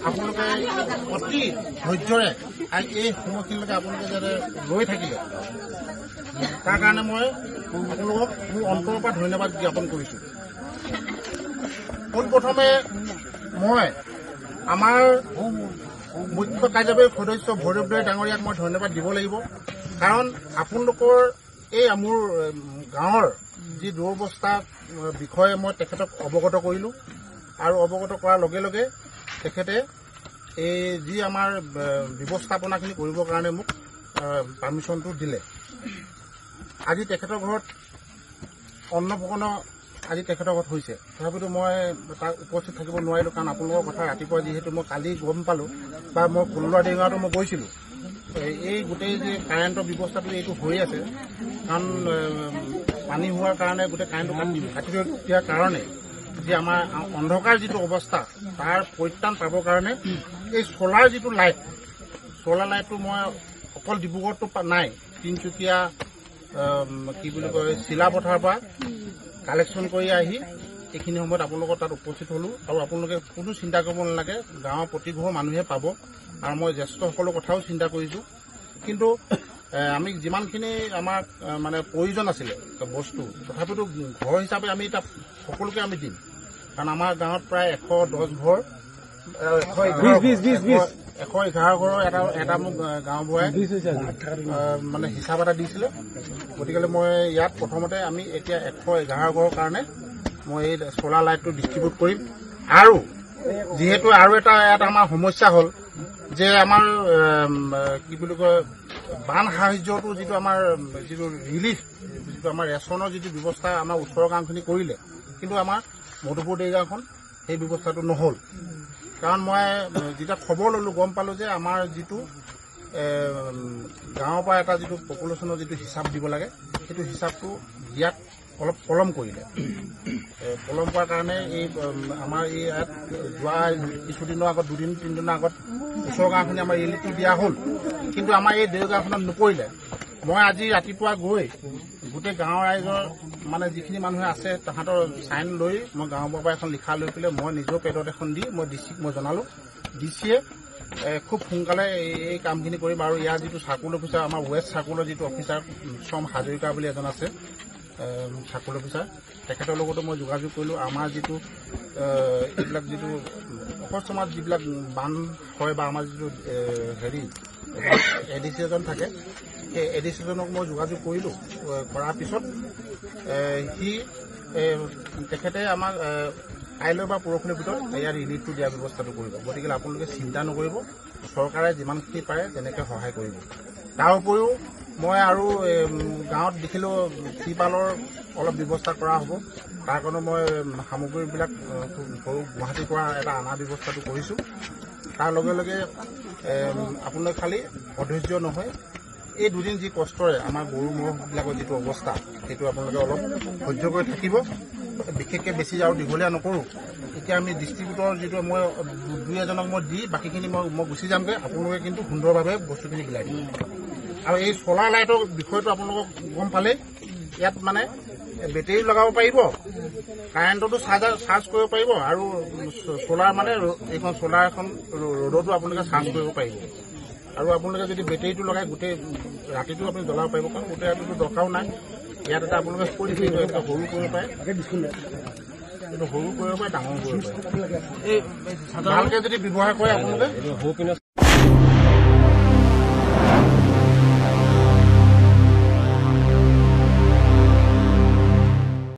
আপোনালোকে অতি ধৈৰ্যৰে এই সময়খিনিলৈকে আপোনালোকে যাতে ৰৈ থাকিলে তাৰ কাৰণে মই আপোনালোকক মোৰ অন্তৰৰ পৰা ধন্যবাদ জ্ঞাপন কৰিছোঁ। পোনপ্ৰথমে মই আমাৰ মুখ্য কাৰ্যবাহী সদস্য ভৈৰৱদৈ ডাঙৰীয়াক মই ধন্যবাদ দিব লাগিব। কাৰণ আপোনালোকৰ এই মোৰ গাঁৱৰ যি দুৰৱস্থাৰ বিষয়ে মই তেখেতক অৱগত কৰিলোঁ আৰু অৱগত কৰাৰ লগে লগে তেখেতে এই যি আমাৰ ব্যৱস্থাপনাখিনি কৰিবৰ কাৰণে মোক পাৰ্মিশ্যনটো দিলে। আজি তেখেতৰ ঘৰত অন্নপ্ৰসন্ন আজি তেখেতৰ ঘৰত হৈছে, তথাপিতো মই তাত উপস্থিত থাকিব নোৱাৰিলোঁ। কাৰণ আপোনালোকৰ কথা ৰাতিপুৱা যিহেতু মই কালি গম পালোঁ বা মই ফুলুৱা দেগাঁৱতো মই গৈছিলোঁ, এই গোটেই যে কাৰেণ্টৰ ব্যৱস্থাটো এইটো হৈ আছে, কাৰণ পানী হোৱাৰ কাৰণে গোটেই কাৰেণ্টটো কাটি দিয়াৰ কাৰণে যে আমাৰ অন্ধকাৰ যিটো অৱস্থা তাৰ পৰিত্ৰাণ পাবৰ কাৰণে এই ছ'লাৰ যিটো লাইট, ছ'লাৰ লাইটটো মই অকল ডিব্ৰুগড়তো নাই, তিনিচুকীয়া কি বুলি কয় চিলাপথাৰৰ পৰা কালেকশ্যন কৰি আহি এইখিনি সময়ত আপোনালোকৰ তাত উপস্থিত হ'লোঁ। আৰু আপোনালোকে কোনো চিন্তা কৰিব নালাগে, গাঁৱৰ প্ৰতি ঘৰ মানুহে পাব। আৰু মই জ্যেষ্ঠসকলৰ কথাও চিন্তা কৰিছোঁ। কিন্তু আমি যিমানখিনি আমাৰ মানে প্ৰয়োজন আছিলে বস্তু, তথাপিতো ঘৰ হিচাপে আমি এতিয়া সকলোকে আমি দিম। কাৰণ আমাৰ গাঁৱত প্ৰায় 110 ঘৰ, 111 ঘৰৰ এটা মোক গাঁওবুঢ়াই মানে হিচাপ এটা দিছিলে। গতিকে মই ইয়াত প্ৰথমতে আমি এতিয়া 111 ঘৰৰ কাৰণে মই এই ছ'লাৰ লাইটটো ডিষ্ট্ৰিবিউট কৰিম। আৰু যিহেতু আৰু এটা ইয়াত আমাৰ সমস্যা হ'ল যে আমাৰ কি বুলি কয় বান সাহায্যটো যিটো আমাৰ যিটো ৰিলিফ, যিটো আমাৰ ৰেচনৰ যিটো ব্যৱস্থা আমাৰ ওচৰৰ গাঁওখিনি কৰিলে, কিন্তু আমাৰ মধুপুৰ দেগাঁওখন সেই ব্যৱস্থাটো নহ'ল। কাৰণ মই যেতিয়া খবৰ ল'লোঁ গম পালোঁ যে আমাৰ যিটো গাঁৱৰ পৰা এটা যিটো পপুলেশ্যনৰ যিটো হিচাপ দিব লাগে, সেইটো হিচাপটো দিয়াত অলপ পলম কৰিলে। পলম কৰাৰ কাৰণে এই আমাৰ এই ইয়াত যোৱা কিছুদিনৰ আগত 2-3 দিনৰ আগত ওচৰৰ গাঁওখিনি আমাৰ ৰিলিফটো দিয়া হ'ল, কিন্তু আমাৰ এই দেওগাঁওখনত নকৰিলে। মই আজি ৰাতিপুৱা গৈ গোটেই গাঁৱৰ ৰাইজৰ মানে যিখিনি মানুহে আছে তাহাঁতৰ চাইন লৈ মই গাঁওবুঢ়াৰ পৰা এখন লিখা লৈ পেলাই মই নিজৰ পেডত এখন দি মই ডিচিক মই জনালোঁ। ডিচিয়ে খুব সোনকালে এই কামখিনি কৰিম। আৰু ইয়াৰ যিটো চাৰ্কুল অফিচাৰ, আমাৰ ৱেষ্ট চাৰ্কুলৰ যিটো অফিচাৰ শ্ৰম হাজৰিকা বুলি এজন আছে চাৰ্কুল অফিচাৰ, তেখেতৰ লগতো মই যোগাযোগ কৰিলোঁ। আমাৰ যিটো এইবিলাক যিটো অকস্মাত যিবিলাক বান হয় বা আমাৰ যিটো এডিচি এজন থাকে, সেই এডিচিজনক মই যোগাযোগ কৰিলোঁ। কৰাৰ পিছত তেখেতে আমাক কাইলৈ বা পৰহিলৈ ভিতৰত ইয়াৰ ৰিলিফটো দিয়াৰ ব্যৱস্থাটো কৰিব। গতিকে আপোনালোকে চিন্তা নকৰিব, চৰকাৰে যিমানখিনি পাৰে তেনেকৈ সহায় কৰিব। তাৰ উপৰিও মই আৰু গাঁৱত দেখিলোঁ ত্ৰিপালৰ অলপ ব্যৱস্থা কৰা হ'ব। তাৰ কাৰণে মই সামগ্ৰীবিলাক সৰু গুৱাহাটীৰ পৰা এটা অনাৰ ব্যৱস্থাটো কৰিছোঁ। তাৰ লগে লগে আপোনালোকে খালি অধৈৰ্য নহয়, এই দুদিন যি কষ্টৰে আমাৰ গৰু ম'হবিলাকৰ যিটো অৱস্থা, সেইটো আপোনালোকে অলপ সহ্য কৰি থাকিব। বিশেষকৈ বেছি আৰু দীঘলীয়া নকৰোঁ। এতিয়া আমি ডিষ্ট্ৰিবিউটৰ যিটো মই 2-এজনক মই দি বাকীখিনি মই গুচি যামগৈ। আপোনালোকে কিন্তু সুন্দৰভাৱে বস্তুখিনি বিলাই দিব। আৰু এই ছ'লাৰ লাইটৰ বিষয়টো আপোনালোকক গম পালেই, ইয়াত মানে বেটেৰী লগাব পাৰিব, কাৰেণ্টতো চাৰ্জ কৰিব পাৰিব, আৰু ছ'লাৰ মানে এইখন ছ'লাৰ এখন ৰ'দতো আপোনালোকে চাৰ্জ কৰিব পাৰিব। আৰু আপোনালোকে যদি বেটেৰীটো লগাই গোটেই ৰাতিটো আপুনি জ্বলাব পাৰিব, কাৰণ গোটেই ৰাতিটো দৰকাৰো নাই। ইয়াত এটা আপোনালোকে সৰু কৰিব পাৰে, এইটো সৰু কৰিব পাৰে, ডাঙৰ কৰিব পাৰে। এই ভালকৈ যদি ব্যৱহাৰ কৰে আপোনালোকে